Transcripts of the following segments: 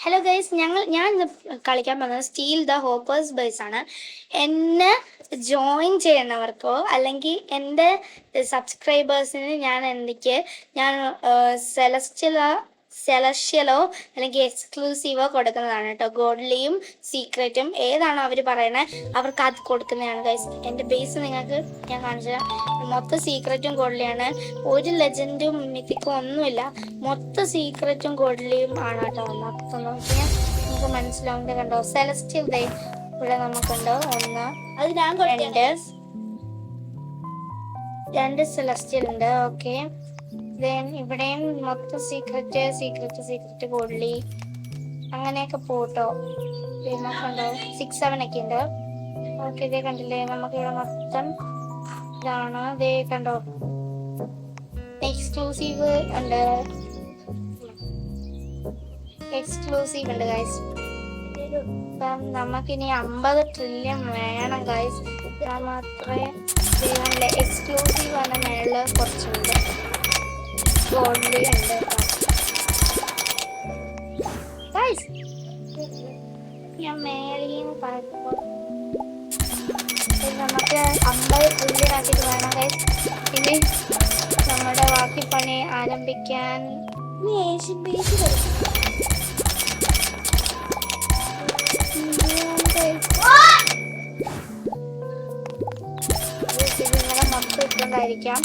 Hello guys, ഞാൻ ഇന്ന് കളിക്കാൻ പോകുന്നത് സ്റ്റീൽ ദ ഹോപ്പേഴ്സ് ബേസ് ആണ്. എന്നെ ജോയിൻ ചെയ്യുന്നവർക്കോ അല്ലെങ്കിൽ എൻ്റെ സബ്സ്ക്രൈബേഴ്സിന് ഞാൻ സെലഷ്യലോ അല്ലെങ്കിൽ എക്സ്ക്ലൂസീവോ കൊടുക്കുന്നതാണ് കേട്ടോ. ഗോഡ്ലിയും സീക്രറ്റും ഏതാണോ അവർ പറയണത് അവർക്ക് അത് കൊടുക്കുന്നതാണ് ഗൈസ്. എൻ്റെ ബേസ് നിങ്ങൾക്ക് ഞാൻ കാണിച്ചു. മൊത്തം സീക്രറ്റും ഗോഡ്ലിയാണ്. ഒരു ലെജൻഡും മിത്തിക്കും ഒന്നുമില്ല. മൊത്തം സീക്രറ്റും ഗോഡ്ലിയും ആണ് കേട്ടോ. മൊത്തം നോക്കിയാൽ നമുക്ക് മനസ്സിലാവുന്നത് കണ്ടോ. സെലസ്റ്റിയൽ ദേ ഇവിടെ നമുക്കുണ്ടോ രണ്ട് സെലസ്റ്റിയൽ ഉണ്ട്. ഓക്കെ, ഇവിടെയും മൊത്തം സീക്രറ്റ് ഗോഡ്ലി അങ്ങനെയൊക്കെ പോട്ടോ. നോക്കണ്ടോ 6-7 ഒക്കെ ഉണ്ട്. ഓക്കെ, ഇതേ കണ്ടില്ലേ, നമുക്ക് ഇവിടെ മൊത്തം ഇതാണ്. ഇതേ കണ്ടോ, എക്സ്ക്ലൂസീവ് ഉണ്ട് ഗൈസ്. ഇപ്പം നമുക്കിനി 50 ട്രില്യൺ വേണം ഗൈസ്. മാത്രമേ എക്സ്ക്ലൂസീവ് ആണ്. മേളില് കുറച്ചുണ്ട്, ഗോൾഡ് ഉണ്ട് ഗൈസ്. ഞാൻ മേളിന്ന് പറയുമ്പോൾ നമുക്ക് 50 ട്രില്യൺ ആക്കിയിട്ട് വേണം ഗൈസ്. ഇനി നമ്മുടെ ബാക്കി പണി ആരംഭിക്കാൻ. ഏഷ്യൻ ബേസ് ഇതിങ്ങനെ മൊത്തം ഇട്ടുകൊണ്ടായിരിക്കാം.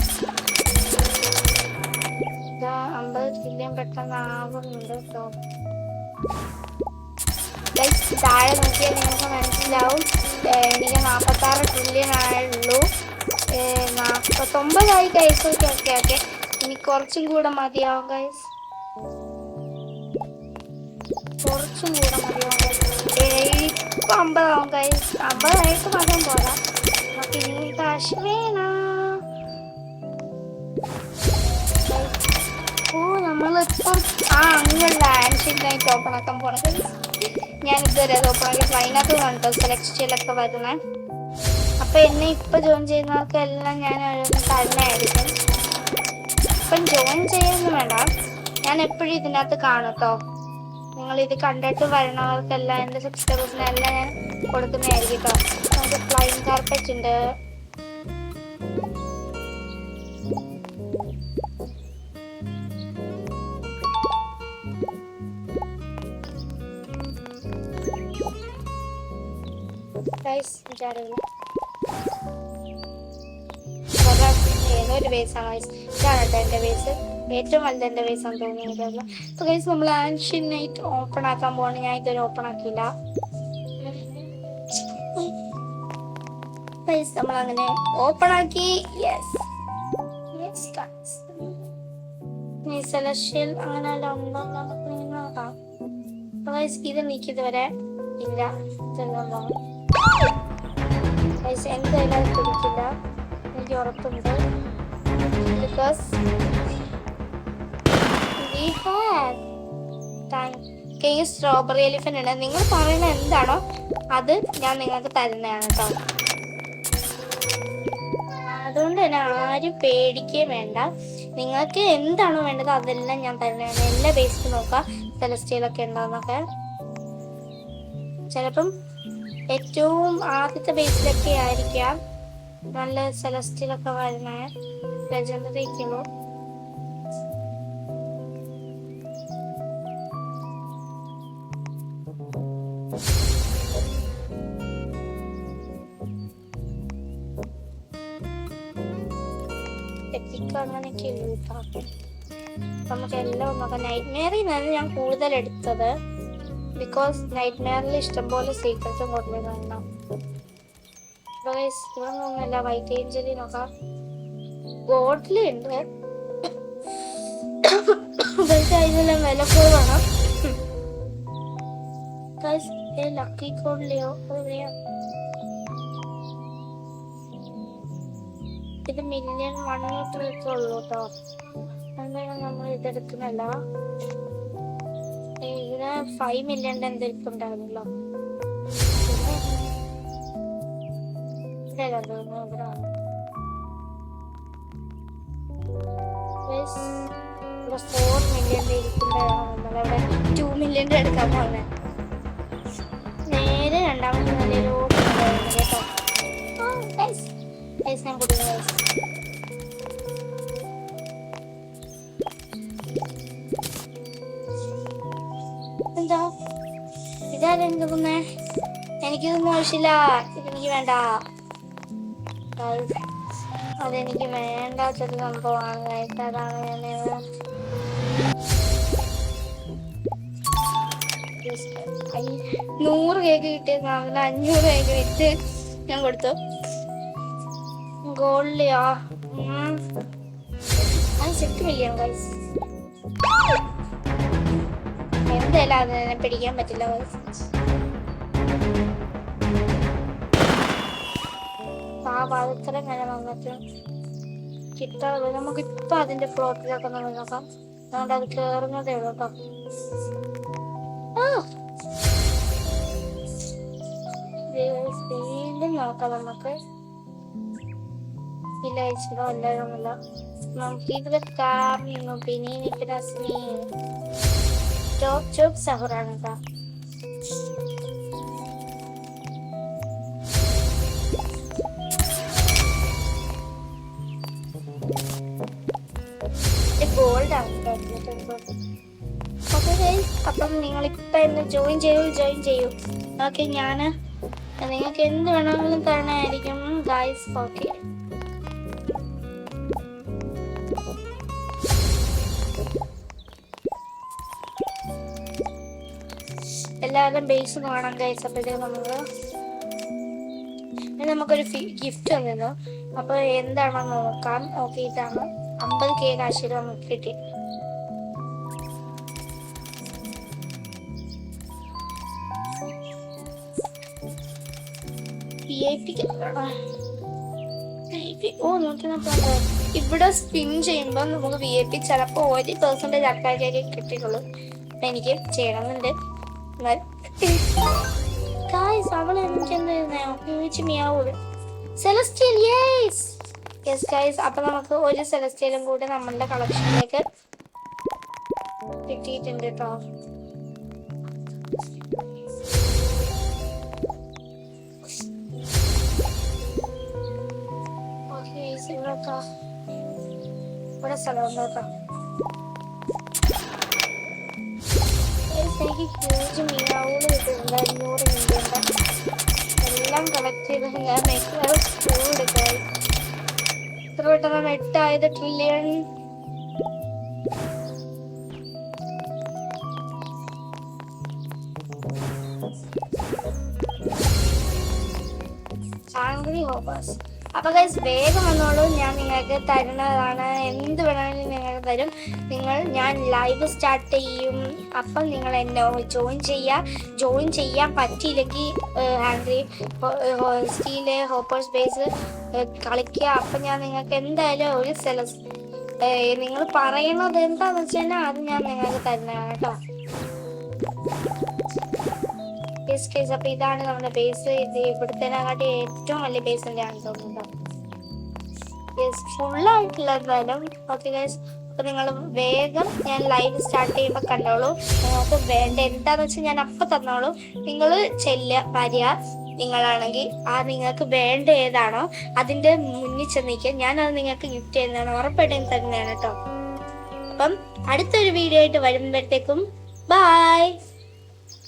50 ട്രില്യൺ പെട്ടെന്ന് ആവുന്നുണ്ട് കേട്ടോ. താഴെ നോക്കിയാൽ നിങ്ങൾക്ക് മനസ്സിലാവും. എനിക്ക് 46 ട്രില്യൺ ആയുള്ളൂ. 49 ഗൈസ്. ഓക്കെ, ഇനി കുറച്ചും കൂടെ മതിയാവും ഗൈസ്. ഇപ്പൊ 50 ആവും ഗൈസ്. 50 ആയിട്ട് മാത്രം പോരാ, നമുക്ക് ഇനി കാശ് വേണം. നമ്മളിപ്പം അങ്ങനെയുള്ള ആൻഷ്യന്റ് നൈറ്റ് ഓപ്പൺ ആക്കാൻ പോണത്. ഞാൻ ഇതുവരെ അത് ഓപ്പൺ ആക്കി അതിനകത്ത് കണ്ടോ സെലക്റ്റിലൊക്കെ വരുന്നത്. അപ്പൊ എന്നെ ഇപ്പൊ ജോയിൻ ചെയ്യുന്നവർക്ക് എല്ലാം ഞാൻ തന്നെയായിരിക്കും. ഇപ്പം ജോയിൻ ചെയ്യുന്നു വേണ്ട, ഞാൻ എപ്പോഴും ഇതിനകത്ത് കാണട്ടോ. നിങ്ങൾ ഇത് കണ്ടിട്ട് വരണവർക്കെല്ലാം എൻ്റെ സബ്സ്ക്രൈബേഴ്സിനെല്ലാം ഞാൻ കൊടുക്കുന്നതായിരിക്കും കേട്ടോ. നമുക്ക് ഫ്ലൈങ് കാർപ്പറ്റ് ഉണ്ട്. ഏതൊരു ബേസാണ് ഇതാണ് കേട്ടോ എൻ്റെ ബേസ്. ഏറ്റവും വലുത് എൻ്റെ ബേസ് ആണെന്ന് തോന്നിയില്ല. അപ്പോൾ ഗൈസ്, നമ്മൾ ആൻഷ്യൻ നൈറ്റ് ഓപ്പൺ ആക്കാൻ പോവാണ്. ഞാൻ ഇതുവരെ ഓപ്പൺ ആക്കിയില്ല ഗൈസ്. നമ്മളങ്ങനെ ഓപ്പൺ ആക്കി. സെലഷ്യൽ അങ്ങനെ എല്ലാം ഉണ്ടോ നമുക്ക് നോക്കാം. അപ്പോൾ ഗൈസ്, ഇത് എനിക്കിതുവരെ ഇല്ല. ഗൈസ്, എന്തായാലും പിടിക്കില്ല, എനിക്ക് ഉറപ്പുണ്ട്. ബിക്കോസ് സ്ട്രോബെറി എലിഫന്റ് ഉണ്ട്. നിങ്ങൾ പറയുന്ന എന്താണോ അത് ഞാൻ നിങ്ങൾക്ക് തരുന്നതാണ് കേട്ടോ. അതുകൊണ്ട് തന്നെ ആരും പേടിക്കുകയും വേണ്ട. നിങ്ങൾക്ക് എന്താണോ വേണ്ടത് അതെല്ലാം ഞാൻ തരുന്നതാണ്. എല്ലാ ബേസിലും നോക്കാം സെലസ്റ്റിയലൊക്കെ ഉണ്ടോന്നൊക്കെ. ചിലപ്പം ഏറ്റവും ആദ്യത്തെ ബേസിലൊക്കെ ആയിരിക്കാം നല്ല സെലസ്റ്റിയലൊക്കെ വരുന്ന ലെജൻഡറി ഇരിക്കുന്നു. അങ്ങനെയൊക്കെ നമുക്ക് എല്ലാം നോക്കാം. നൈറ്റ് മെയറിൽ നിന്നാണ് ഞാൻ കൂടുതൽ എടുത്തത്. ബിക്കോസ് നൈറ്റ് മെയറിൽ ഇഷ്ടംപോലെ സീക്രറ്റും കൊണ്ടുവരണം. ഇവിടെ നോക്കില്ല, വൈറ്റ് ഏഞ്ചലി നോക്കാം. ഗോഡ്ലി ഉണ്ട്, ഇതിനെല്ലാം വില കുറവാണ്. ലക്കി ഗോഡ്ലിയോ ഇത് മില്യൺ 1 ഉള്ളൂ കേട്ടോ. എന്തായാലും നമ്മൾ ഇതെടുക്കുന്നില്ല. ഇതിന് 5 മില്യൺ എന്തെങ്കിലും ഉണ്ടായിരുന്നല്ലോ. ഇവിടെ 4 മില്യൻ്റെ ഇരിക്കുമ്പോഴാണ് നമ്മളവിടെ 2 മില്യൻ്റെ എടുക്കാൻ പോകുന്നത്. നേരെ രണ്ടാമത്തെ നിലയിലോട്ട് കേട്ടോ. ഞാൻ കുടിക്കുന്നു. എന്താ ഇതാരെന്ത് തോന്നേ? എനിക്കിതൊന്നും ആവശ്യമില്ല, ഇതെനിക്ക് വേണ്ട. അതെനിക്ക് വേണ്ടാത്തൊരു സംഭവമാണ്. അതാണ് ഞാൻ 100 കേക്ക് കിട്ടിയത് 500 കേക്ക് വിറ്റ് ഞാൻ കൊടുത്തു. ഗോൾഡിയാ 6 മില്യൺ ഗൈസ്. എന്തായാലും അതിനെ പിടിക്കാൻ പറ്റില്ല ഗൈസ്. പാത്ര ഇങ്ങനെ വന്നിട്ട് കിട്ടാതെ നമുക്ക് ഇപ്പൊ അതിന്റെ ഫ്ലോട്ടിലൊക്കെ നമ്മൾ നോക്കാം. അതുകൊണ്ട് അത് കേറുന്നതേ ഉള്ളൂ കേട്ടോ. വീണ്ടും നോക്കാം നമുക്ക്. ഇല്ല ഇച്ചിടോ എല്ലാവരുമില്ല. നമുക്ക് ഇത് വെക്കാം. പിന്നെ ചോപ്പ് സഹറാണ് കേട്ടോ. ഗോൾഡ് ആണ്. അപ്പം നിങ്ങൾ ഇപ്പൊ എന്ന് ജോയിൻ ചെയ്യൂ. ഓക്കെ, ഞാന് നിങ്ങൾക്ക് എന്ത് വേണമെങ്കിലും തരണമായിരിക്കും ഗൈസ്. ഓക്കെ, എല്ലാവരും ബേസ് കാണാം ഗൈസ്. അപ്പോഴത്തേക്കും നമുക്കൊരു ഗിഫ്റ്റ് വന്നിരുന്നു. അപ്പൊ എന്താണെന്ന് നോക്കാം. ഓക്കെ, ഇതാണ് 50K കാശ് നമുക്ക് കിട്ടി. ഇവിടെ സ്പിൻ ചെയ്യുമ്പോൾ നമുക്ക് VIP ചിലപ്പോ 1% ആൾക്കാർക്ക് കിട്ടിയിട്ടുള്ളൂ. എനിക്ക് ചെയ്യണമെന്നുണ്ട്. അവൾ എനിക്ക് സെലസ്റ്റിയൽ. യെസ് ഗൈസ്, അപ്പൊ നമുക്ക് ഒരു സെലസ്റ്റിയലും കൂടി നമ്മളുടെ കളക്ഷനിലേക്ക് കിട്ടിയിട്ടുണ്ട് കേട്ടോ. ഇവിടെ സ്ഥലമുണ്ടോ കേട്ടോ. എനിക്ക് ഹ്യൂജ് മീനാവൂന്ന് കിട്ടുന്നുണ്ട്. 500 മില്യൻ്റെ എല്ലാം കളക്ട് ചെയ്ത് ഞാൻ എടുക്കാം. എത്ര പെട്ടെന്നാണ് 8 ട്രില്യൺ. Angry hoppers. അപ്പൊ ഗൈസ് വേഗം വന്നോളൂ, ഞാൻ നിങ്ങൾക്ക് തരുന്നതാണ്. എന്ത് വേണമെങ്കിലും നിങ്ങൾക്ക് തരും. ഞാൻ ലൈവ് സ്റ്റാർട്ട് ചെയ്യും. അപ്പം നിങ്ങൾ എന്നെ ജോയിൻ ചെയ്യാൻ പറ്റിയില്ലെങ്കിൽ ആംഗ്രി സ്റ്റീല് ഹോപ്പേഴ്സ് ബേസ് കളിക്കുക. അപ്പം ഞാൻ നിങ്ങൾക്ക് എന്തായാലും ഒരു നിങ്ങൾ പറയണത് എന്താണെന്ന് വെച്ച് കഴിഞ്ഞാൽ അത് ഞാൻ നിങ്ങൾക്ക് തരുന്നതാണ് കേട്ടോ. അപ്പൊ ഇതാണ് നമ്മുടെ ബേസ്. ഇത് ഇവിടുത്തേനെക്കാട്ടി ഏറ്റവും വലിയ ബേസ് തന്നെയാണ് തോന്നുന്നത്. ഫുള്ളായിട്ടില്ല എന്തായാലും. ഓക്കെ ഗൈസ്, അപ്പൊ നിങ്ങൾ വേഗം ഞാൻ ലൈവ് സ്റ്റാർട്ട് ചെയ്യുമ്പോൾ കണ്ടോളൂ. നിങ്ങൾക്ക് വേണ്ട എന്താന്ന് വെച്ചാൽ ഞാൻ അപ്പം തന്നോളൂ. നിങ്ങൾ വരിക. നിങ്ങളാണെങ്കിൽ നിങ്ങൾക്ക് വേണ്ട ഏതാണോ അതിന്റെ മുന്നിൽ ചെന്നിരിക്കുക. ഞാനത് നിങ്ങൾക്ക് ഗിഫ്റ്റ് ചെയ്യുന്നതാണ്, ഉറപ്പായിട്ടും തരുന്നതാണ് കേട്ടോ. അപ്പം അടുത്തൊരു വീഡിയോ ആയിട്ട് വരുമ്പോഴത്തേക്കും ബൈ.